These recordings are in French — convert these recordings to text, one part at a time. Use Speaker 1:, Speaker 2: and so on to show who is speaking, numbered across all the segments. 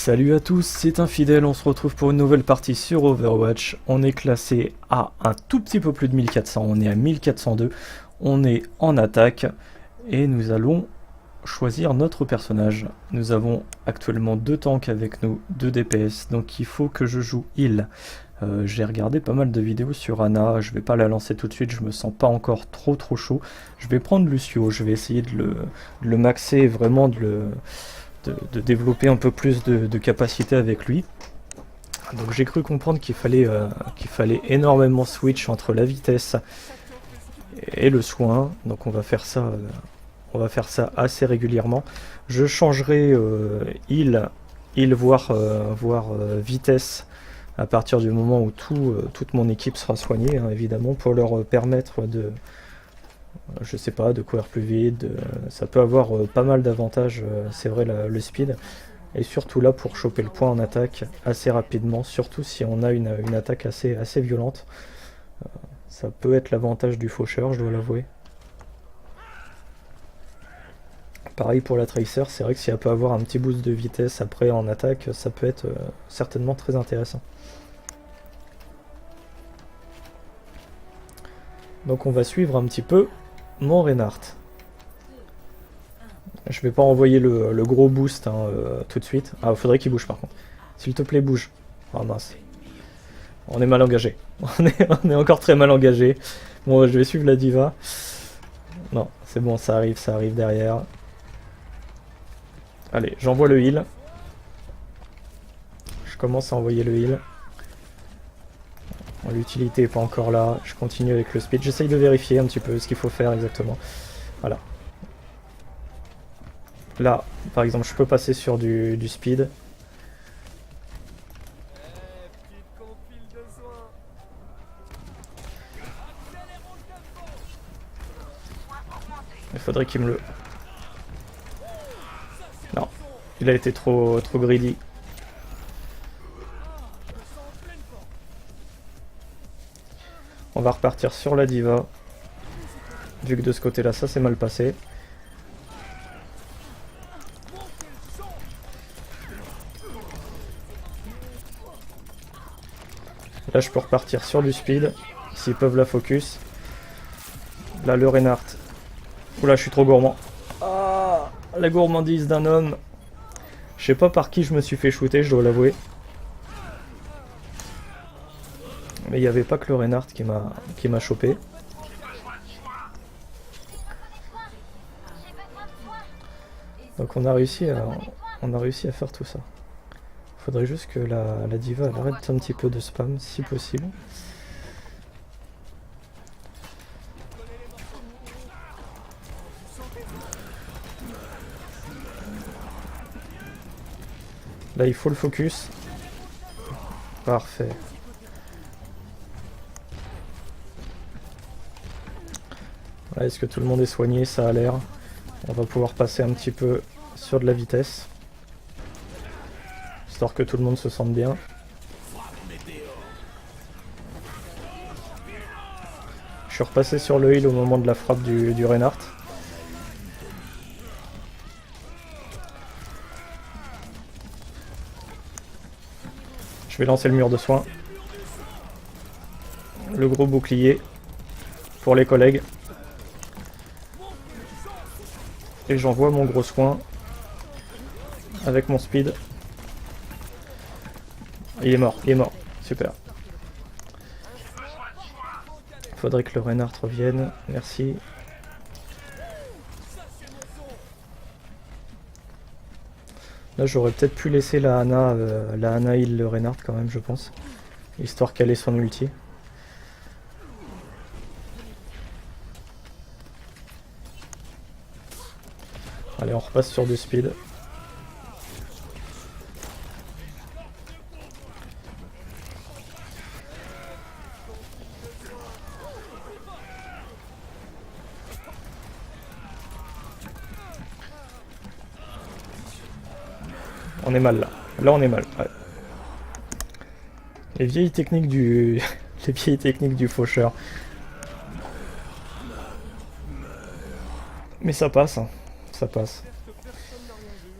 Speaker 1: Salut à tous, c'est Infidèle, on se retrouve pour une nouvelle partie sur Overwatch. On est classé à un tout petit peu plus de 1400, on est à 1402, on est en attaque et nous allons choisir notre personnage. Nous avons actuellement 2 tanks avec nous, 2 DPS, donc il faut que je joue heal. J'ai regardé pas mal de vidéos sur Ana, je vais pas la lancer tout de suite, je me sens pas encore trop chaud. Je vais prendre Lucio, je vais essayer de le maxer et vraiment de développer un peu plus de capacité avec lui. Donc j'ai cru comprendre qu'il fallait énormément switch entre la vitesse et le soin. Donc on va faire ça assez régulièrement. Je changerai heal voire vitesse à partir du moment où toute mon équipe sera soignée, hein, évidemment, pour leur permettre de, je sais pas, de courir plus vite, ça peut avoir pas mal d'avantages, c'est vrai, le speed, et surtout là pour choper le point en attaque assez rapidement, surtout si on a une attaque assez violente. Ça peut être l'avantage du faucheur, je dois l'avouer. Pareil pour la Tracer, c'est vrai que si elle peut avoir un petit boost de vitesse après en attaque, ça peut être certainement très intéressant. Donc on va suivre un petit peu mon Reinhardt. Je vais pas envoyer le gros boost, hein, tout de suite. Ah, faudrait qu'il bouge par contre. S'il te plaît, bouge. Ah mince. On est mal engagé. On est encore très mal engagé. Bon, je vais suivre la diva. Non, c'est bon, ça arrive derrière. Allez, j'envoie le heal. Je commence à envoyer le heal. L'utilité n'est pas encore là. Je continue avec le speed. J'essaye de vérifier un petit peu ce qu'il faut faire exactement. Voilà. Là, par exemple, je peux passer sur du speed. Il faudrait qu'il me le... Non, il a été trop greedy. On va repartir sur la diva. Vu que de ce côté-là, ça s'est mal passé. Là, je peux repartir sur du speed, s'ils peuvent la focus. Là, le Reinhardt. Oula, je suis trop gourmand. Ah, la gourmandise d'un homme. Je sais pas par qui je me suis fait shooter, je dois l'avouer. Mais il n'y avait pas que le Reinhardt qui m'a chopé. Donc on a réussi à faire tout ça. Faudrait juste que la diva elle arrête un petit peu de spam, si possible. Là il faut le focus. Parfait. Là, est-ce que tout le monde est soigné? Ça a l'air. On va pouvoir passer un petit peu sur de la vitesse. Histoire que tout le monde se sente bien. Je suis repassé sur le heal au moment de la frappe du Reinhardt. Je vais lancer le mur de soin. Le gros bouclier pour les collègues. Et j'envoie mon gros soin avec mon speed. Il est mort, super. Faudrait que le Reinhardt revienne, merci. Là j'aurais peut-être pu laisser la Ana heal le Reinhardt quand même, je pense. Histoire qu'elle ait son ulti. Allez, on repasse sur du speed. On est mal là. Là on est mal. Ouais. Les vieilles techniques du... les vieilles techniques du faucheur. Mais ça passe, hein. Ça passe.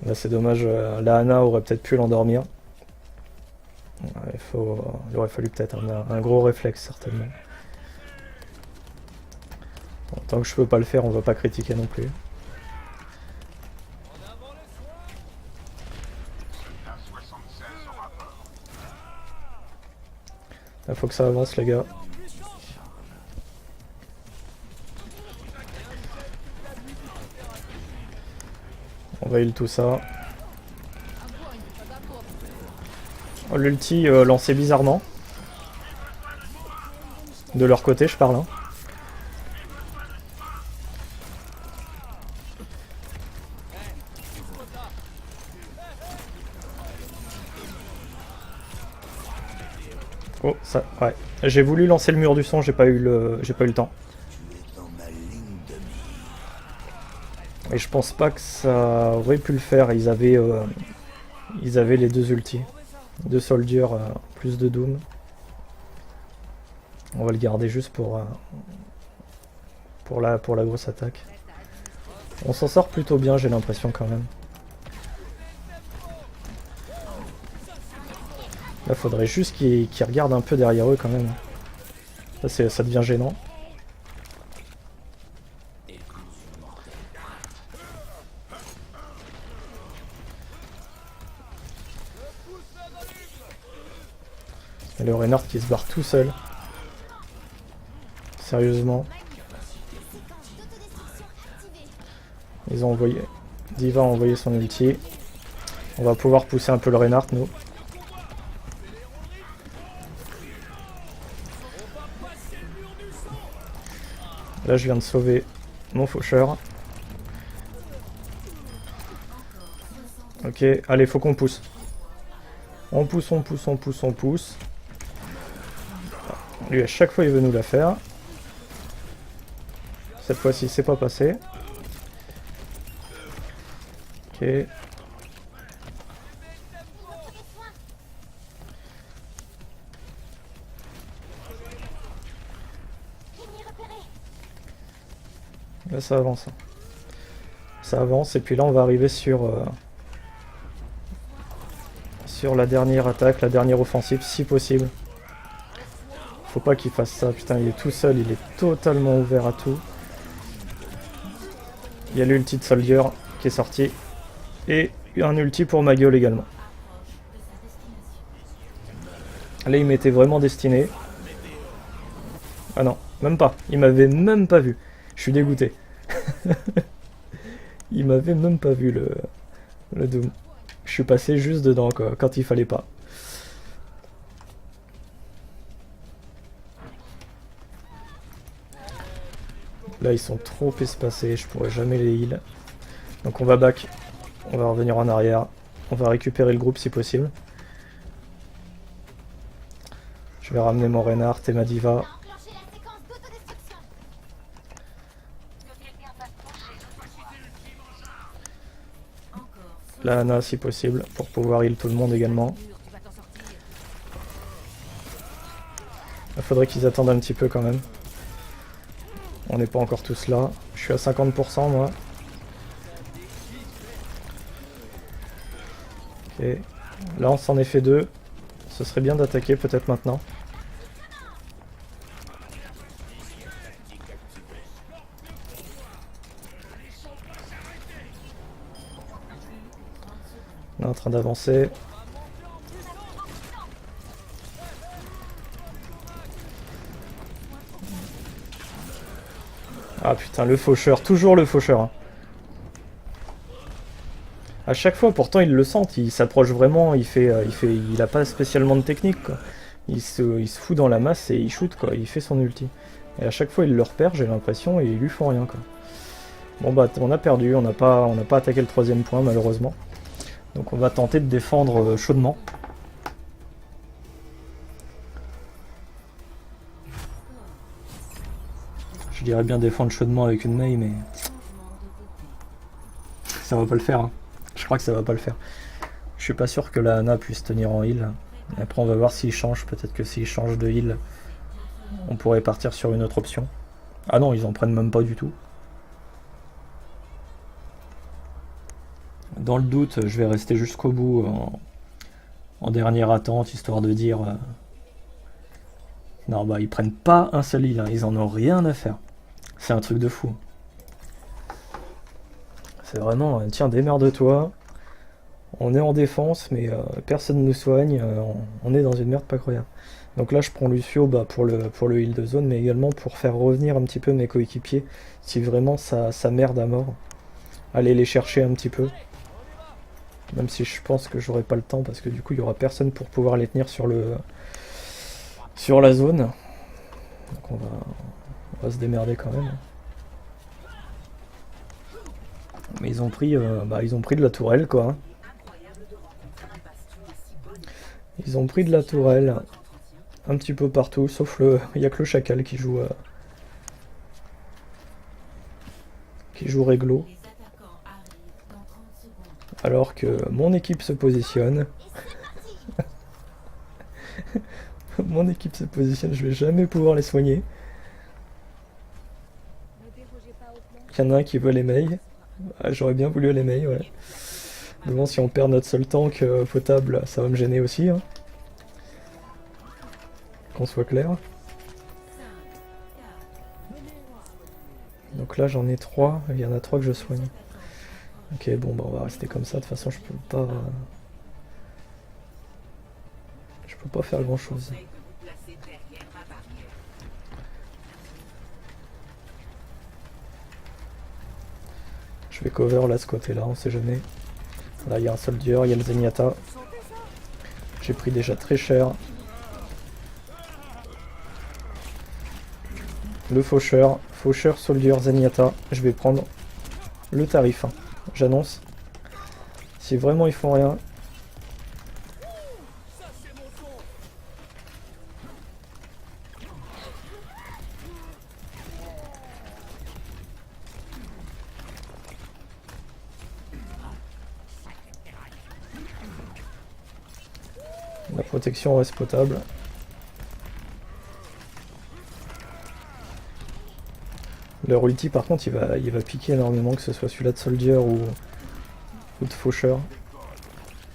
Speaker 1: Là c'est dommage, la Ana aurait peut-être pu l'endormir. Il aurait fallu peut-être un gros réflexe certainement. Bon, tant que je peux pas le faire, on va pas critiquer non plus. Il faut que ça avance les gars. On va heal tout ça. Oh, l'ulti lancé bizarrement. De leur côté je parle. Hein. Oh ça, ouais. J'ai voulu lancer le mur du son, j'ai pas eu le temps. Et je pense pas que ça aurait pu le faire, ils avaient les deux ultis. Deux Soldier plus de Doom. On va le garder juste pour la grosse attaque. On s'en sort plutôt bien, j'ai l'impression quand même. Là, faudrait juste qu'ils regardent un peu derrière eux quand même. Là, ça devient gênant. Et le Reinhardt qui se barre tout seul. Sérieusement. Ils ont envoyé... Diva a envoyé son ulti. On va pouvoir pousser un peu le Reinhardt, nous. Là, je viens de sauver mon faucheur. Ok, allez, faut qu'on pousse. On pousse, on pousse, on pousse, on pousse. Lui, à chaque fois, il veut nous la faire. Cette fois-ci, c'est pas passé. Ok. Là, ça avance. Ça avance, et puis là, on va arriver sur la dernière attaque, la dernière offensive, si possible. Faut pas qu'il fasse ça, putain, il est tout seul, il est totalement ouvert à tout. Il y a l'ulti de Soldier qui est sorti. Et un ulti pour ma gueule également. Là, il m'était vraiment destiné. Ah non, même pas. Il m'avait même pas vu. Je suis dégoûté. Il m'avait même pas vu le Doom. Je suis passé juste dedans, quoi, quand il fallait pas. Là, ils sont trop espacés, je pourrais jamais les heal. Donc on va back. On va revenir en arrière. On va récupérer le groupe si possible. Je vais ramener mon Reinhardt et ma Diva. La Ana si possible, pour pouvoir heal tout le monde également. Il faudrait qu'ils attendent un petit peu quand même. On n'est pas encore tous là. Je suis à 50% moi. Ok. Là on s'en est fait deux. Ce serait bien d'attaquer peut-être maintenant. On est en train d'avancer. Ah putain, le faucheur, toujours le faucheur. Hein. À chaque fois, pourtant, ils le sentent, il s'approche vraiment, il a pas spécialement de technique, quoi. Il se fout dans la masse et il shoot, quoi, il fait son ulti. Et à chaque fois, il le repère, j'ai l'impression, et ils lui font rien, quoi. Bon bah, on a perdu, on n'a pas attaqué le troisième point, malheureusement. Donc on va tenter de défendre chaudement. Je dirais bien défendre chaudement avec une Mei, mais... ça va pas le faire, hein. Je crois que ça va pas le faire. Je suis pas sûr que la Ana puisse tenir en heal. Et après on va voir s'il change, peut-être que s'il change de heal, on pourrait partir sur une autre option. Ah non, ils en prennent même pas du tout. dans le doute, je vais rester jusqu'au bout en dernière attente, histoire de dire... Non, bah ils prennent pas un seul heal, hein. Ils en ont rien à faire. C'est un truc de fou. C'est vraiment, tiens, démerde-toi. On est en défense, mais personne nous soigne. On est dans une merde pas croyable. Donc là, je prends Lucio bah, pour le heal de zone, mais également pour faire revenir un petit peu mes coéquipiers, si vraiment ça merde à mort. Aller les chercher un petit peu. Même si je pense que j'aurai pas le temps, parce que du coup, il y aura personne pour pouvoir les tenir sur la zone. Donc on va se démerder quand même. Mais ils ont pris de la tourelle, quoi. Ils ont pris de la tourelle un petit peu partout, sauf il n'y a que le chacal qui joue réglo. Alors que mon équipe se positionne. Mon équipe se positionne, je vais jamais pouvoir les soigner. Il y en a un qui veut les mails. Ah, j'aurais bien voulu les mails, ouais. Mais bon, si on perd notre seul tank potable, ça va me gêner aussi. Hein. Qu'on soit clair. Donc là, j'en ai 3. Il y en a 3 que je soigne. Ok, bon, bah, on va rester comme ça. De toute façon, je peux pas... Je peux pas faire grand chose. Je vais cover là ce côté là, on sait jamais. Là il y a un soldier, il y a le Zenyatta. J'ai pris déjà très cher. Le faucheur, soldier, Zenyatta. Je vais prendre le tarif. Hein. J'annonce. Si vraiment ils font rien. La protection reste potable. Leur ulti par contre il va piquer énormément, que ce soit celui-là de soldier ou de faucheur.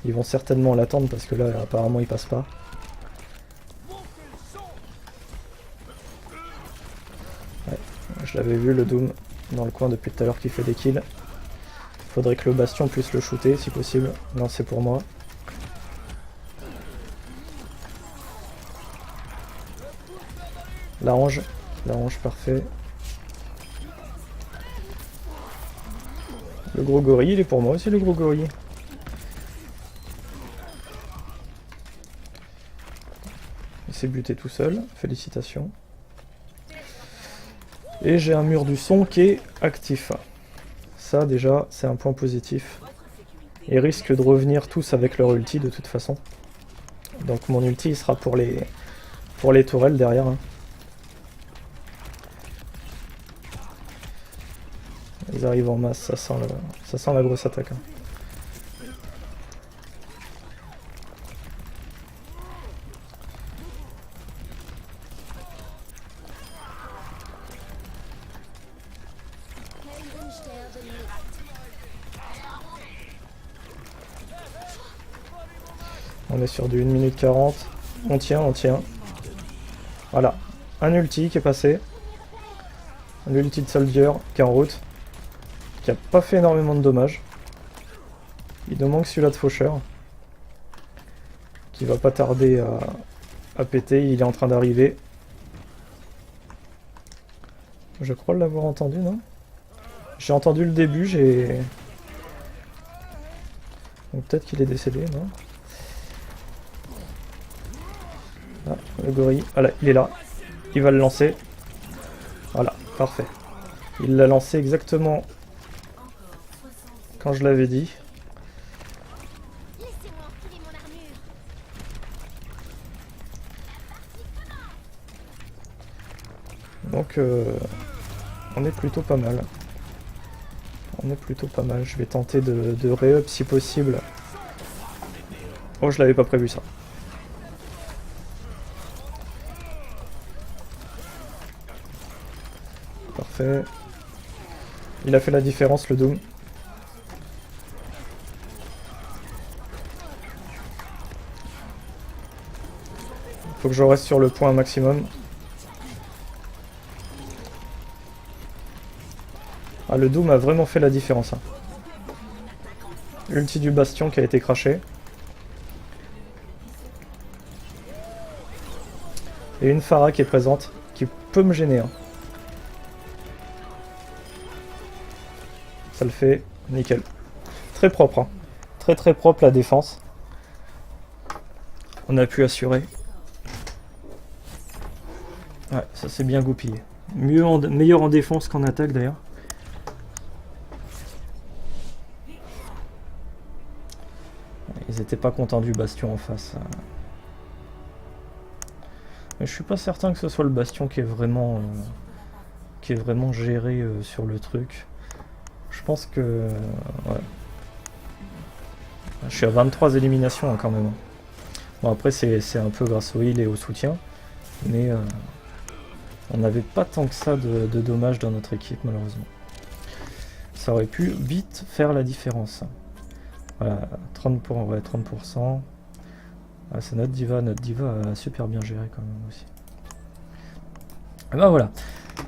Speaker 1: Ils vont certainement l'attendre parce que là apparemment il passe pas. Ouais, je l'avais vu le Doom dans le coin depuis tout à l'heure qui fait des kills. Faudrait que le bastion puisse le shooter si possible. Non, c'est pour moi. L'arrange parfait. Le gros gorille, il est pour moi aussi le gros gorille. Il s'est buté tout seul, félicitations. Et j'ai un mur du son qui est actif. Ça déjà, c'est un point positif. Ils risquent de revenir tous avec leur ulti de toute façon. Donc mon ulti il sera pour les tourelles derrière. Hein. Ils arrivent en masse, ça sent la grosse attaque. Hein. On est sur du 1 minute 40. On tient. Voilà. Un ulti qui est passé. Un ulti de soldier qui est en route. Qui a pas fait énormément de dommages. Il nous manque celui-là de faucheur. Qui va pas tarder à péter. Il est en train d'arriver. Je crois l'avoir entendu, non? J'ai entendu le début, Donc peut-être qu'il est décédé, non? Ah, le gorille. Ah là, il est là. Il va le lancer. Voilà, parfait. Il l'a lancé exactement quand je l'avais dit. Donc on est plutôt pas mal. Je vais tenter de re-up si possible. Oh, je l'avais pas prévu ça. Parfait. Il a fait la différence le Doom. Faut que je reste sur le point maximum. Ah, le Doom a vraiment fait la différence. Hein. Ulti du Bastion qui a été craché. Et une Pharah qui est présente, qui peut me gêner. Hein. Ça le fait, nickel. Très propre. Hein. Très très propre la défense. On a pu assurer. Ouais, ça s'est bien goupillé. Meilleur en défense qu'en attaque d'ailleurs. Ils étaient pas contents du Bastion en face. Mais je suis pas certain que ce soit le Bastion qui est vraiment géré sur le truc. Je pense que... ouais. Je suis à 23 éliminations hein, quand même. Bon après c'est un peu grâce au heal et au soutien. Mais on n'avait pas tant que ça de dommages dans notre équipe malheureusement. Ça aurait pu vite faire la différence. Voilà, 30%. Ah, c'est notre diva a super bien géré quand même aussi. Et ben voilà,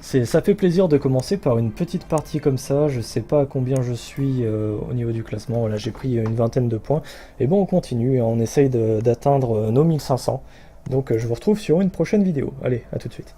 Speaker 1: ça fait plaisir de commencer par une petite partie comme ça. Je sais pas à combien je suis au niveau du classement. Voilà, j'ai pris une vingtaine de points. Et bon, on continue, on essaye d'atteindre nos 1500. Donc je vous retrouve sur une prochaine vidéo. Allez, à tout de suite.